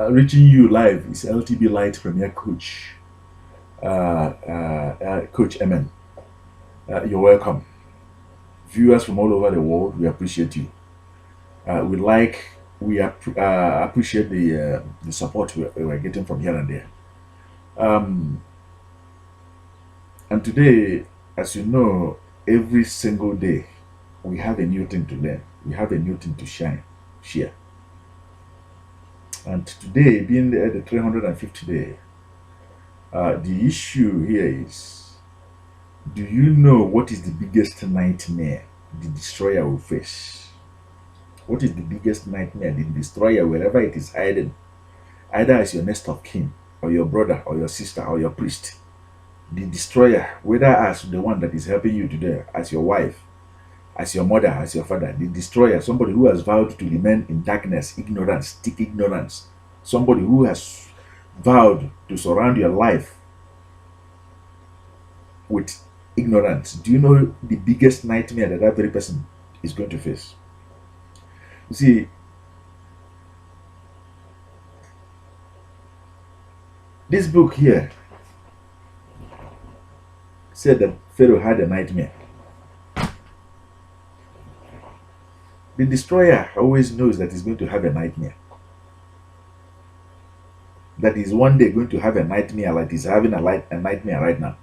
Reaching you live is LTB Light Premier Coach, Coach Emen. You're welcome. Viewers from all over the world, we appreciate you. We appreciate the support we're getting from here and there. Um, and today, as you know, every single day we have a new thing to learn. We have a new thing to share. And today, being the 350th day, the issue here is: do you know what is the biggest nightmare the destroyer will face? What is the biggest nightmare the destroyer, wherever it is hiding, either as your next of kin, or your brother, or your sister, or your priest? The destroyer, whether as the one that is helping you today, as your wife, as your mother, as your father, the destroyer, somebody who has vowed to remain in darkness, ignorance, thick ignorance, somebody who has vowed to surround your life with ignorance. Do you know the biggest nightmare that very person is going to face? You see, this book here said that Pharaoh had a nightmare. The destroyer always knows that he's going to have a nightmare. That he's one day going to have a nightmare like he's having a nightmare right now.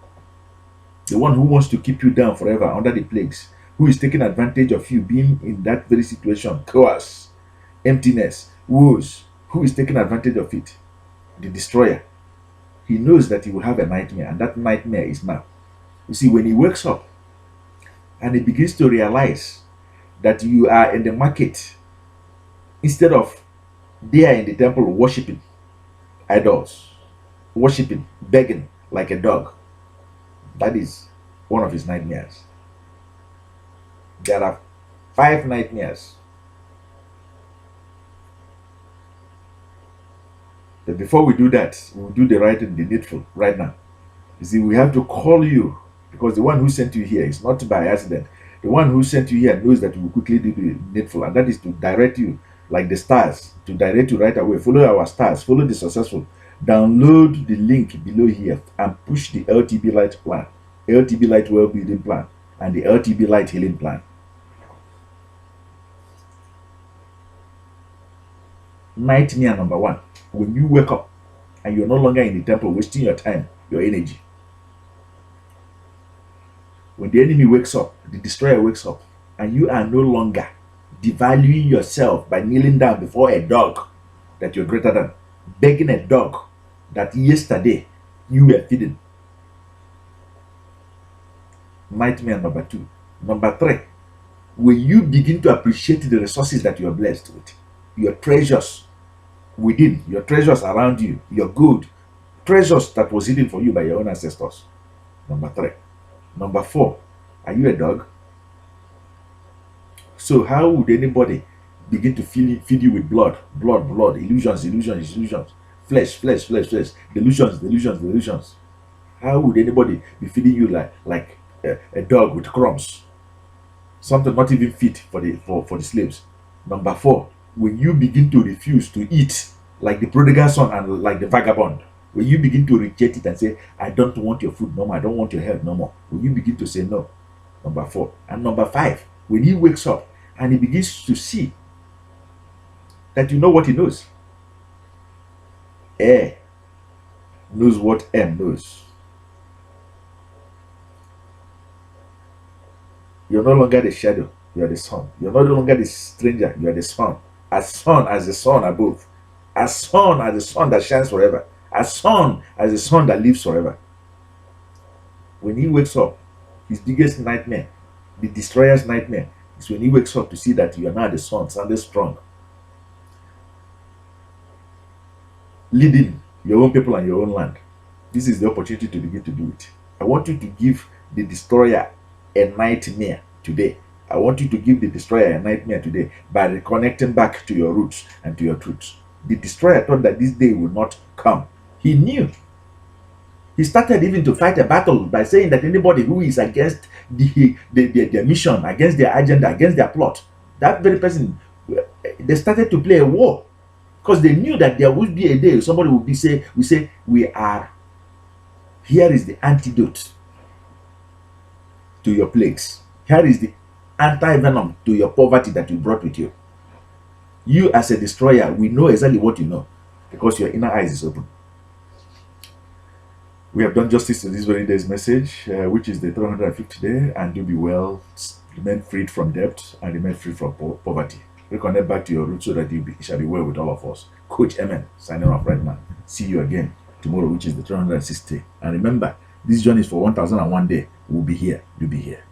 The one who wants to keep you down forever under the plagues, who is taking advantage of you being in that very situation, chaos, emptiness, woes, who is taking advantage of it? The destroyer. He knows that he will have a nightmare, and that nightmare is now. You see, when he wakes up and he begins to realize that you are in the market instead of there in the temple worshiping idols, worshiping, begging like a dog, that is one of his nightmares. There are 5 nightmares. But before we do that, we'll do the right and the needful right now. You see, we have to call you, because the one who sent you here is not by accident. The one who sent you here knows that we will quickly do the needful, and that is to direct you like the stars, to direct you right away. Follow our stars, follow the successful. Download the link below here and push the LTB Light plan, LTB Light well-being plan, and the LTB Light healing plan. Nightmare number 1: when you wake up and you're no longer in the temple wasting your time, your energy. When the enemy wakes up, the destroyer wakes up, and you are no longer devaluing yourself by kneeling down before a dog that you're greater than, begging a dog that yesterday you were feeding. Nightmare number 2. Number 3, when you begin to appreciate the resources that you are blessed with, your treasures within, your treasures around you, your good treasures that was hidden for you by your own ancestors. Number 3. Number 4, are you a dog? So how would anybody begin to feed you with blood, illusions, flesh, delusions? How would anybody be feeding you like a dog with crumbs? Something not even fit for the slaves. Number 4, when you begin to refuse to eat like the prodigal son and like the vagabond, when you begin to reject it and say, I don't want your food no more, I don't want your help no more, when you begin to say no. Number 4. And number 5, when he wakes up and he begins to see that you know what he knows. Air knows what M knows. You're no longer the shadow, you are the sun. You're no longer the stranger, you are the sun. As sun as the sun above, as sun as the sun that shines forever, as sun as the sun that lives forever. When he wakes up, his biggest nightmare, the destroyer's nightmare, is when he wakes up to see that you are now the sun, standing strong, leading your own people and your own land. This is the opportunity to begin to do it. I want you to give the destroyer a nightmare today. I want you to give the destroyer a nightmare today by reconnecting back to your roots and to your truths. The destroyer thought that this day will not come. He knew. He started even to fight a battle by saying that anybody who is against their mission, against their agenda, against their plot, that very person, they started to play a war. Because they knew that there would be a day somebody would be say, here is the antidote to your plagues. Here is the anti-venom to your poverty that you brought with you. You as a destroyer, we know exactly what you know because your inner eyes is open. We have done justice to this very day's message, which is the 350th day, and do be well, remain freed from debt, and remain free from poverty. Reconnect back to your roots so that it shall be well with all of us. Coach Amen, signing off right now. See you again tomorrow, which is the 360th. And remember, this journey is for 1001 day. We'll be here. You'll be here.